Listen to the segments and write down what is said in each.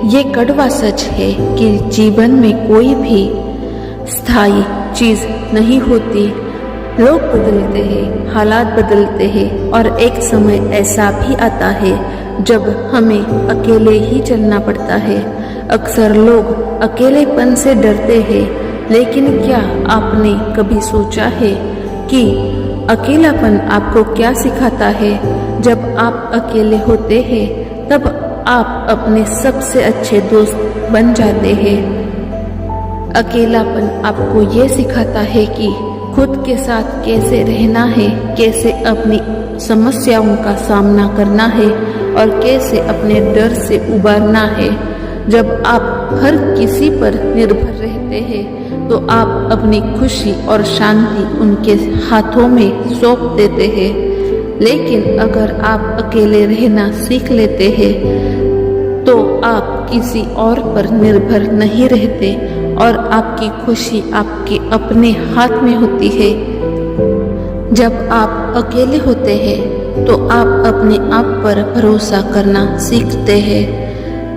ये कड़वा सच है कि जीवन में कोई भी स्थायी चीज नहीं होती। लोग बदलते हैं, हालात बदलते हैं और एक समय ऐसा भी आता है जब हमें अकेले ही चलना पड़ता है। अक्सर लोग अकेलेपन से डरते हैं, लेकिन क्या आपने कभी सोचा है कि अकेलापन आपको क्या सिखाता है? जब आप अकेले होते हैं तब आप अपने सबसे अच्छे दोस्त बन जाते हैं। अकेलापन आपको ये सिखाता है कि खुद के साथ कैसे रहना है, कैसे अपनी समस्याओं का सामना करना है और कैसे अपने डर से उबारना है। जब आप हर किसी पर निर्भर रहते हैं तो आप अपनी खुशी और शांति उनके हाथों में सौंप देते हैं। लेकिन अगर आप अकेले रहना सीख लेते हैं तो आप किसी और पर निर्भर नहीं रहते और आपकी खुशी आपके अपने हाथ में होती है। जब आप अकेले होते हैं तो आप अपने आप पर भरोसा करना सीखते हैं।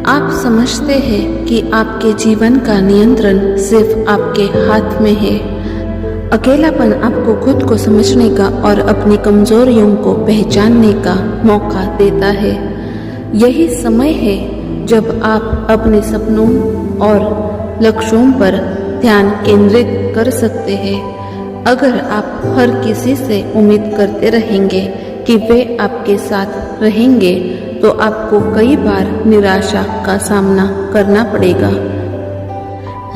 आप समझते हैं कि आपके जीवन का नियंत्रण सिर्फ आपके हाथ में है। अकेलापन आपको खुद को समझने का और अपनी कमजोरियों को पहचानने का मौका देता है। यही समय है जब आप अपने सपनों और लक्ष्यों पर ध्यान केंद्रित कर सकते हैं। अगर आप हर किसी से उम्मीद करते रहेंगे कि वे आपके साथ रहेंगे तो आपको कई बार निराशा का सामना करना पड़ेगा।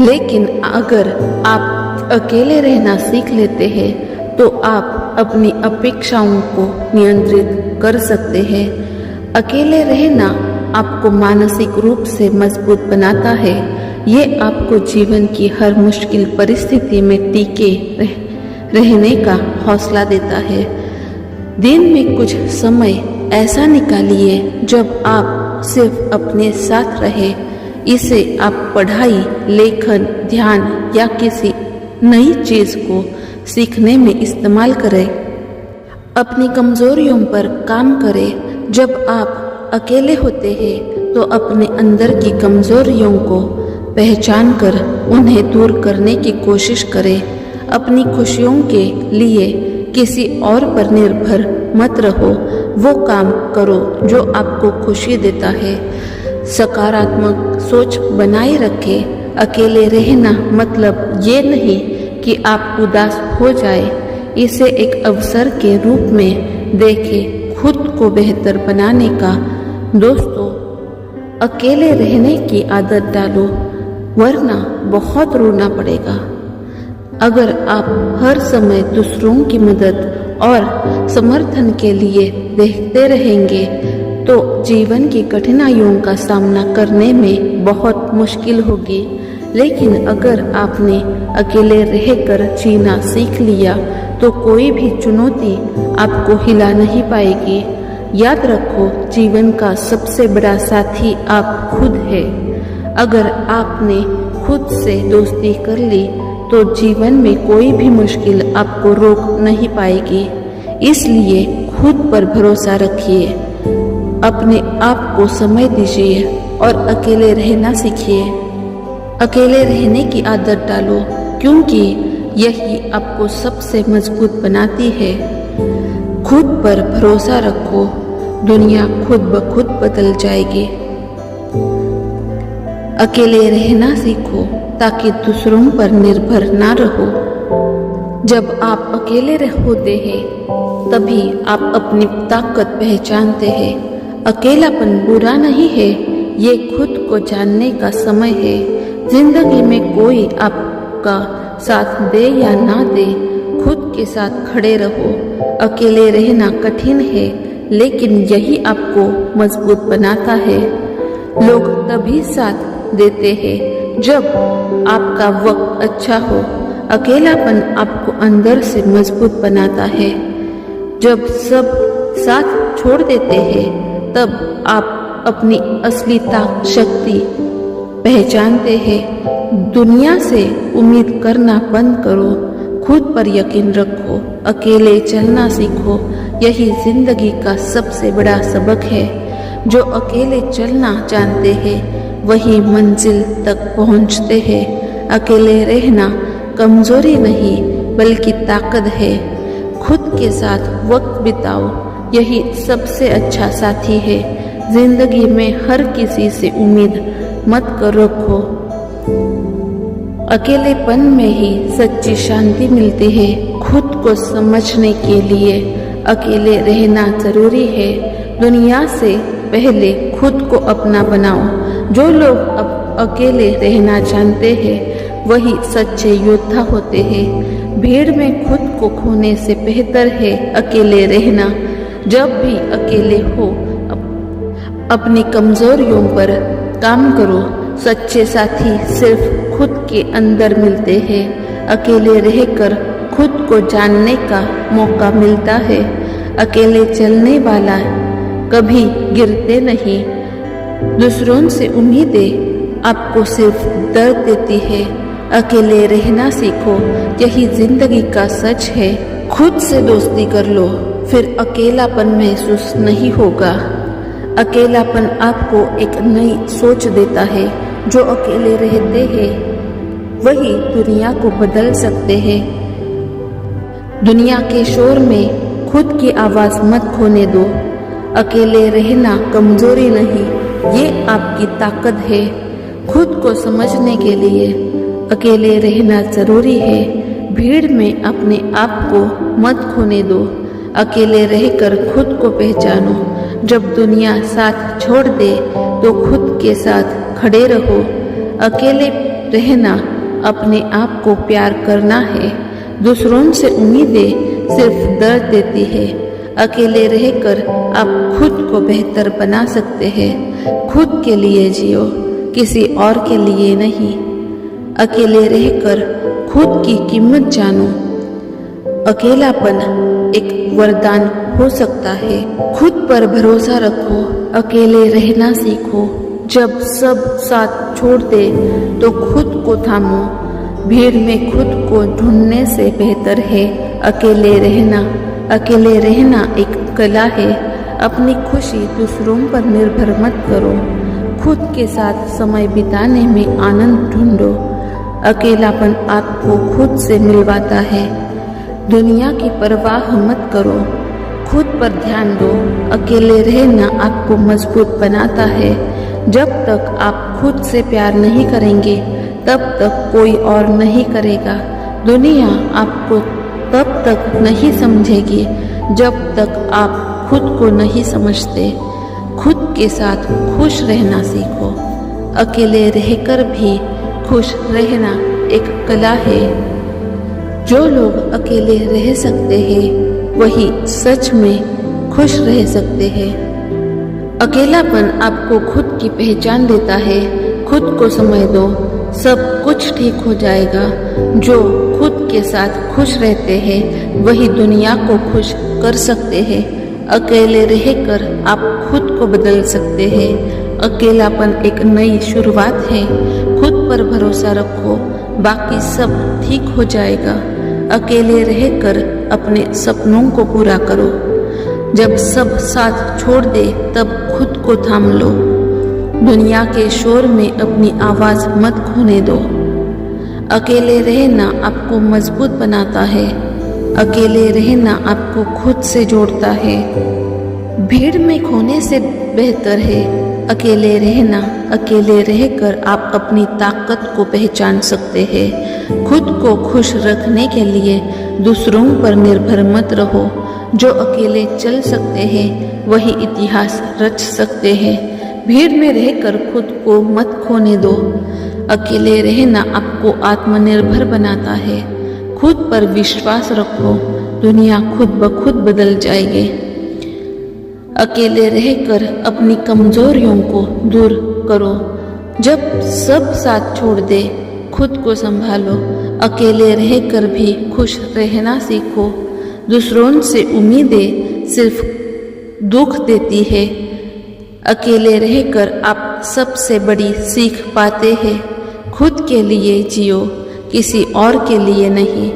लेकिन अगर आप अकेले रहना सीख लेते हैं तो आप अपनी अपेक्षाओं को नियंत्रित कर सकते हैं। अकेले रहना आपको मानसिक रूप से मजबूत बनाता है। ये आपको जीवन की हर मुश्किल परिस्थिति में टिके रहने का हौसला देता है। दिन में कुछ समय ऐसा निकालिए जब आप सिर्फ अपने साथ रहे। इसे आप पढ़ाई, लेखन, ध्यान या किसी नई चीज को सीखने में इस्तेमाल करें। अपनी कमजोरियों पर काम करें। जब आप अकेले होते हैं तो अपने अंदर की कमजोरियों को पहचान कर उन्हें दूर करने की कोशिश करें। अपनी खुशियों के लिए किसी और पर निर्भर मत रहो। वो काम करो जो आपको खुशी देता है। सकारात्मक सोच बनाए रखें। अकेले रहना मतलब ये नहीं कि आप उदास हो जाए। इसे एक अवसर के रूप में देखें, खुद को बेहतर बनाने का। दोस्तों, अकेले रहने की आदत डालो, वरना बहुत रोना पड़ेगा। अगर आप हर समय दूसरों की मदद और समर्थन के लिए देखते रहेंगे तो जीवन की कठिनाइयों का सामना करने में बहुत मुश्किल होगी। लेकिन अगर आपने अकेले रहकर जीना सीख लिया तो कोई भी चुनौती आपको हिला नहीं पाएगी। याद रखो, जीवन का सबसे बड़ा साथी आप खुद है। अगर आपने खुद से दोस्ती कर ली तो जीवन में कोई भी मुश्किल आपको रोक नहीं पाएगी। इसलिए खुद पर भरोसा रखिए, अपने आप को समय दीजिए और अकेले रहना सीखिए। अकेले रहने की आदत डालो, क्योंकि यही आपको सबसे मजबूत बनाती है। खुद पर भरोसा रखो, दुनिया खुद ब खुद बदल जाएगी। अकेले रहना सीखो ताकि दूसरों पर निर्भर ना रहो। जब आप अकेले होते हैं तभी आप अपनी ताकत पहचानते हैं। अकेलापन बुरा नहीं है, ये खुद को जानने का समय है। जिंदगी में कोई आपका साथ दे या ना दे, खुद के साथ खड़े रहो। अकेले रहना कठिन है, लेकिन यही आपको मजबूत बनाता है। लोग तभी साथ देते हैं जब आपका वक्त अच्छा हो। अकेलापन आपको अंदर से मजबूत बनाता है। जब सब साथ छोड़ देते हैं तब आप अपनी असली शक्ति पहचानते हैं। दुनिया से उम्मीद करना बंद करो, खुद पर यकीन रखो, अकेले चलना सीखो। यही जिंदगी का सबसे बड़ा सबक है। जो अकेले चलना जानते हैं वही मंजिल तक पहुंचते हैं। अकेले रहना कमजोरी नहीं बल्कि ताकत है। खुद के साथ वक्त बिताओ, यही सबसे अच्छा साथी है। जिंदगी में हर किसी से उम्मीद मत रखो। अकेलेपन में ही सच्ची शांति मिलती है। खुद को समझने के लिए अकेले रहना जरूरी है। दुनिया से पहले खुद को अपना बनाओ। जो लोग अब अकेले रहना जानते हैं वही सच्चे योद्धा होते हैं। भीड़ में खुद को खोने से बेहतर है अकेले रहना। जब भी अकेले हो अपनी कमजोरियों पर काम करो। सच्चे साथी सिर्फ खुद के अंदर मिलते हैं। अकेले रहकर खुद को जानने का मौका मिलता है। अकेले चलने वाला कभी गिरते नहीं। दूसरों से उम्मीदें आपको सिर्फ दर्द देती है। अकेले रहना सीखो, यही जिंदगी का सच है। खुद से दोस्ती कर लो, फिर अकेलापन महसूस नहीं होगा। अकेलापन आपको एक नई सोच देता है। जो अकेले रहते हैं वही दुनिया को बदल सकते हैं। दुनिया के शोर में खुद की आवाज मत खोने दो। अकेले रहना कमजोरी नहीं, ये आपकी ताकत है। खुद को समझने के लिए अकेले रहना जरूरी है। भीड़ में अपने आप को मत खोने दो। अकेले रहकर खुद को पहचानो। जब दुनिया साथ छोड़ दे तो खुद के साथ खड़े रहो। अकेले रहना अपने आप को प्यार करना है। दूसरों से उम्मीदें सिर्फ दर्द देती है। अकेले रहकर आप खुद को बेहतर बना सकते हैं। खुद के लिए जियो, किसी और के लिए नहीं। अकेले रहकर खुद की कीमत जानो। अकेलापन एक वरदान हो सकता है। खुद पर भरोसा रखो। अकेले रहना सीखो। जब सब साथ छोड़ दे तो खुद को थामो। भीड़ में खुद को ढूंढने से बेहतर है अकेले रहना। अकेले रहना एक कला है। अपनी खुशी दूसरों पर निर्भर मत करो। खुद के साथ समय बिताने में आनंद ढूंढो। अकेलापन आपको खुद से मिलवाता है। दुनिया की परवाह मत करो, खुद पर ध्यान दो। अकेले रहना आपको मजबूत बनाता है। जब तक आप खुद से प्यार नहीं करेंगे तब तक कोई और नहीं करेगा। दुनिया आपको तब तक नहीं समझेगी जब तक आप खुद को नहीं समझते। खुद के साथ खुश रहना सीखो। अकेले रहकर भी खुश रहना एक कला है। जो लोग अकेले रह सकते हैं वही सच में खुश रह सकते हैं। अकेलापन आपको खुद की पहचान देता है। खुद को समय दो, सब कुछ ठीक हो जाएगा। जो खुद के साथ खुश रहते हैं वही दुनिया को खुश कर सकते हैं। अकेले रहकर आप खुद को बदल सकते हैं। अकेलापन एक नई शुरुआत है। खुद पर भरोसा रखो, बाकी सब ठीक हो जाएगा। अकेले रहकर अपने सपनों को पूरा करो। जब सब साथ छोड़ दे तब खुद को थाम लो। दुनिया के शोर में अपनी आवाज मत खोने दो। अकेले रहना आपको मजबूत बनाता है। अकेले रहना आपको खुद से जोड़ता है। भीड़ में खोने से बेहतर है अकेले रहना। अकेले रहकर आप अपनी ताकत को पहचान सकते हैं। खुद को खुश रखने के लिए दूसरों पर निर्भर मत रहो। जो अकेले चल सकते हैं वही इतिहास रच सकते हैं। भीड़ में रहकर खुद को मत खोने दो। अकेले रहना आपको आत्मनिर्भर बनाता है। खुद पर विश्वास रखो, दुनिया खुद ब खुद बदल जाएगी। अकेले रहकर अपनी कमजोरियों को दूर करो। जब सब साथ छोड़ दे खुद को संभालो। अकेले रहकर भी खुश रहना सीखो। दूसरों से उम्मीदें सिर्फ दुख देती है। अकेले रहकर आप सबसे बड़ी सीख पाते हैं। खुद के लिए जियो, किसी और के लिए नहीं।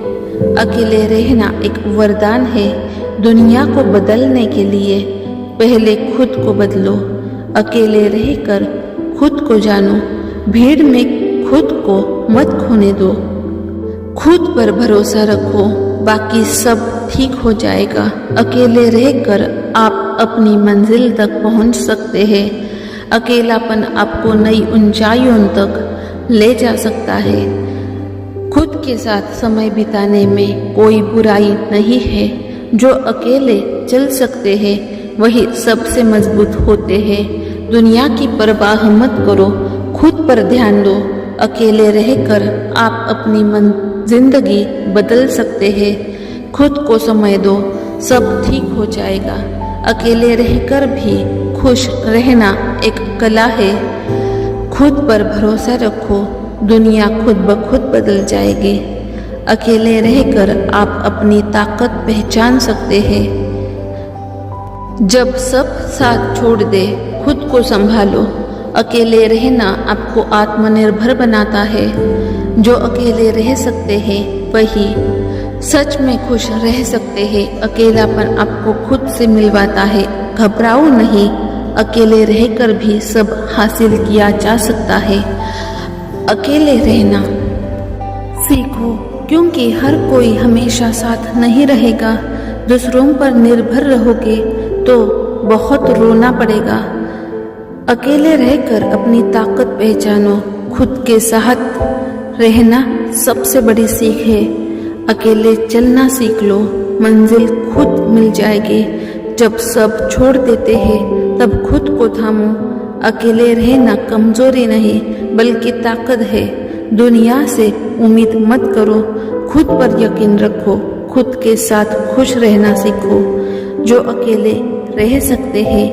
अकेले रहना एक वरदान है। दुनिया को बदलने के लिए पहले खुद को बदलो। अकेले रहकर खुद को जानो, भीड़ में खुद को मत खोने दो। खुद पर भरोसा रखो, बाकी सब ठीक हो जाएगा। अकेले रहकर आप अपनी मंजिल तक पहुंच सकते हैं। अकेलापन आपको नई ऊंचाइयों तक ले जा सकता है। खुद के साथ समय बिताने में कोई बुराई नहीं है। जो अकेले चल सकते हैं वही सबसे मजबूत होते हैं। दुनिया की परवाह मत करो, खुद पर ध्यान दो। अकेले रहकर आप अपनी जिंदगी बदल सकते हैं। खुद को समय दो, सब ठीक हो जाएगा। अकेले रहकर भी खुश रहना एक कला है। खुद पर भरोसा रखो, दुनिया खुद ब खुद बदल जाएगी। अकेले रहकर आप अपनी ताकत पहचान सकते हैं। जब सब साथ छोड़ दे, खुद को संभालो। अकेले रहना आपको आत्मनिर्भर बनाता है। जो अकेले रह सकते हैं वही सच में खुश रह सकते हैं। अकेलापन आपको खुद से मिलवाता है। घबराओ नहीं, अकेले रहकर भी सब हासिल किया जा सकता है। अकेले रहना सीखो, क्योंकि हर कोई हमेशा साथ नहीं रहेगा। दूसरों पर निर्भर रहोगे तो बहुत रोना पड़ेगा। अकेले रहकर अपनी ताकत पहचानो। खुद के साथ रहना सबसे बड़ी सीख है। अकेले चलना सीख लो, मंजिल खुद मिल जाएगी। जब सब छोड़ देते हैं तब खुद को थामो। अकेले रहना कमजोरी नहीं बल्कि ताकत है। दुनिया से उम्मीद मत करो, खुद पर यकीन रखो। खुद के साथ खुश रहना सीखो। जो अकेले रह सकते हैं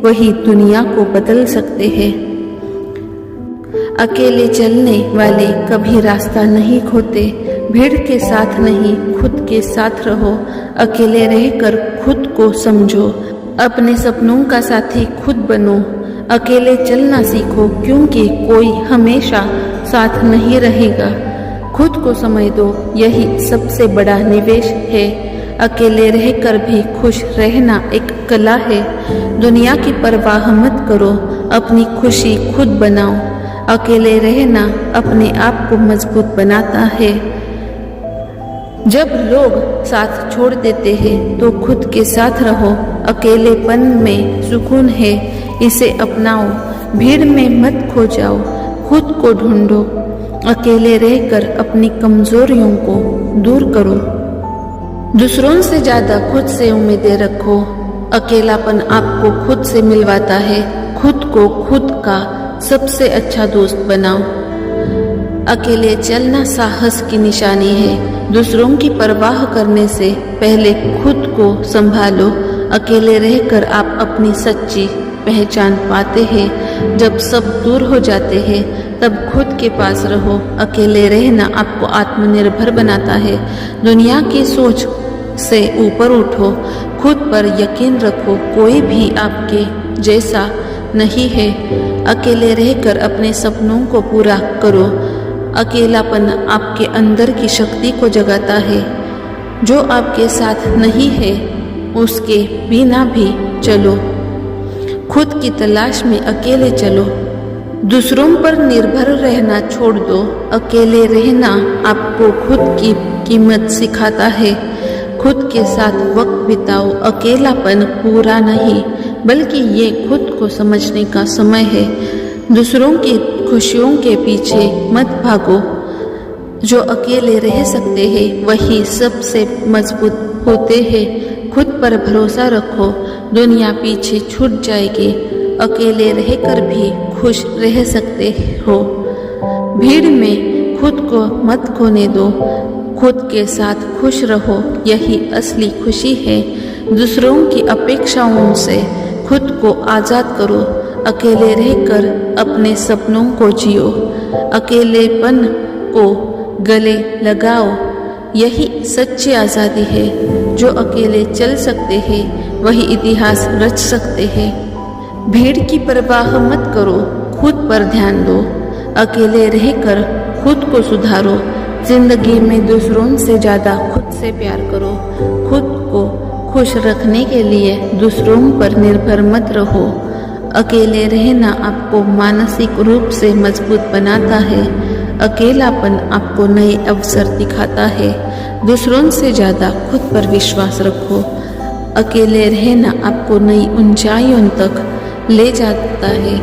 वही दुनिया को बदल सकते हैं। अकेले चलने वाले कभी रास्ता नहीं खोते। भीड़ के साथ नहीं, खुद के साथ रहो। अकेले रहकर खुद को समझो। अपने सपनों का साथी खुद बनो। अकेले चलना सीखो, क्योंकि कोई हमेशा साथ नहीं रहेगा। खुद को समय दो, यही सबसे बड़ा निवेश है। अकेले रहकर भी खुश रहना एक कला है। दुनिया की परवाह मत करो, अपनी खुशी खुद बनाओ। अकेले रहना अपने आप को मजबूत बनाता है। जब लोग साथ छोड़ देते हैं तो खुद के साथ रहो। अकेलेपन में सुकून है, इसे अपनाओ। भीड़ में मत खो जाओ, खुद को ढूंढो। अकेले रहकर अपनी कमजोरियों को दूर करो। दूसरों से ज्यादा खुद से उम्मीदें रखो। अकेलापन आपको खुद से मिलवाता है। खुद को खुद का सबसे अच्छा दोस्त बनाओ। अकेले चलना साहस की निशानी है। दूसरों की परवाह करने से पहले खुद को संभालो। अकेले रहकर आप अपनी सच्ची पहचान पाते हैं। जब सब दूर हो जाते हैं तब खुद के पास रहो। अकेले रहना आपको आत्मनिर्भर बनाता है। दुनिया की सोच से ऊपर उठो। खुद पर यकीन रखो, कोई भी आपके जैसा नहीं है। अकेले रहकर अपने सपनों को पूरा करो। अकेलापन आपके अंदर की शक्ति को जगाता है। जो आपके साथ नहीं है उसके बिना भी चलो। खुद की तलाश में अकेले चलो। दूसरों पर निर्भर रहना छोड़ दो। अकेले रहना आपको खुद की कीमत सिखाता है। खुद के साथ वक्त बिताओ। अकेलापन पूरा नहीं बल्कि ये खुद को समझने का समय है। दूसरों की खुशियों के पीछे मत भागो। जो अकेले रह सकते हैं वही सबसे मजबूत होते हैं। खुद पर भरोसा रखो, दुनिया पीछे छूट जाएगी। अकेले रहकर भी खुश रह सकते हो। भीड़ में खुद को मत खोने दो। खुद के साथ खुश रहो, यही असली खुशी है। दूसरों की अपेक्षाओं से खुद को आज़ाद करो। अकेले रहकर अपने सपनों को जियो। अकेलेपन को गले लगाओ, यही सच्ची आज़ादी है। जो अकेले चल सकते हैं वही इतिहास रच सकते हैं। भीड़ की परवाह मत करो, खुद पर ध्यान दो। अकेले रहकर खुद को सुधारो। जिंदगी में दूसरों से ज़्यादा खुद से प्यार करो। खुद को खुश रखने के लिए दूसरों पर निर्भर मत रहो। अकेले रहना आपको मानसिक रूप से मजबूत बनाता है। अकेलापन आपको नए अवसर दिखाता है। दूसरों से ज़्यादा खुद पर विश्वास रखो। अकेले रहना आपको नई ऊंचाइयों तक ले जाता है।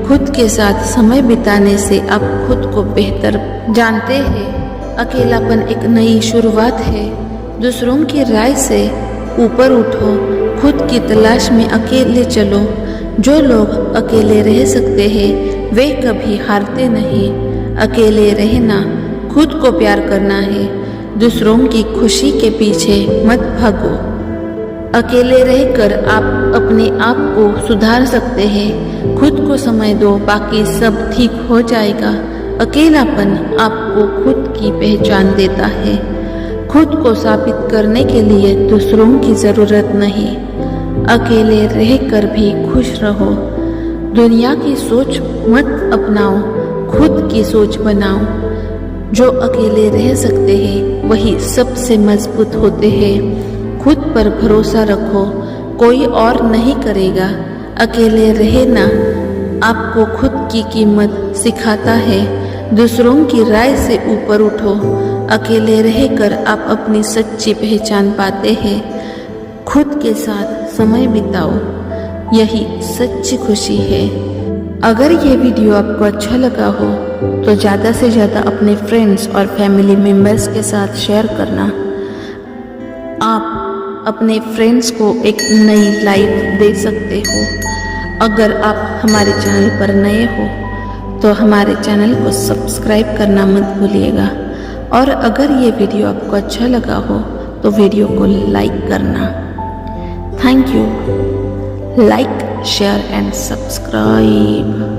खुद के साथ समय बिताने से आप खुद को बेहतर जानते हैं। अकेलापन एक नई शुरुआत है। दूसरों की राय से ऊपर उठो। खुद की तलाश में अकेले चलो। जो लोग अकेले रह सकते हैं वे कभी हारते नहीं। अकेले रहना खुद को प्यार करना है। दूसरों की खुशी के पीछे मत भागो। अकेले रहकर आप अपने आप को सुधार सकते हैं। खुद को समय दो, बाकी सब ठीक हो जाएगा। अकेलापन आपको खुद की पहचान देता है। खुद को साबित करने के लिए दूसरों की ज़रूरत नहीं। अकेले रहकर भी खुश रहो। दुनिया की सोच मत अपनाओ, खुद की सोच बनाओ। जो अकेले रह सकते हैं वही सबसे मजबूत होते हैं। खुद पर भरोसा रखो, कोई और नहीं करेगा। अकेले रहना आपको खुद की कीमत सिखाता है। दूसरों की राय से ऊपर उठो। अकेले रहकर आप अपनी सच्ची पहचान पाते हैं। खुद के साथ समय बिताओ, यही सच्ची खुशी है। अगर ये वीडियो आपको अच्छा लगा हो तो ज़्यादा से ज़्यादा अपने फ्रेंड्स और फैमिली मेम्बर्स के साथ शेयर करना। आप अपने फ्रेंड्स को एक नई लाइफ दे सकते हो। अगर आप हमारे चैनल पर नए हो तो हमारे चैनल को सब्सक्राइब करना मत भूलिएगा। और अगर ये वीडियो आपको अच्छा लगा हो तो वीडियो को लाइक करना। Thank you. Like, share and subscribe.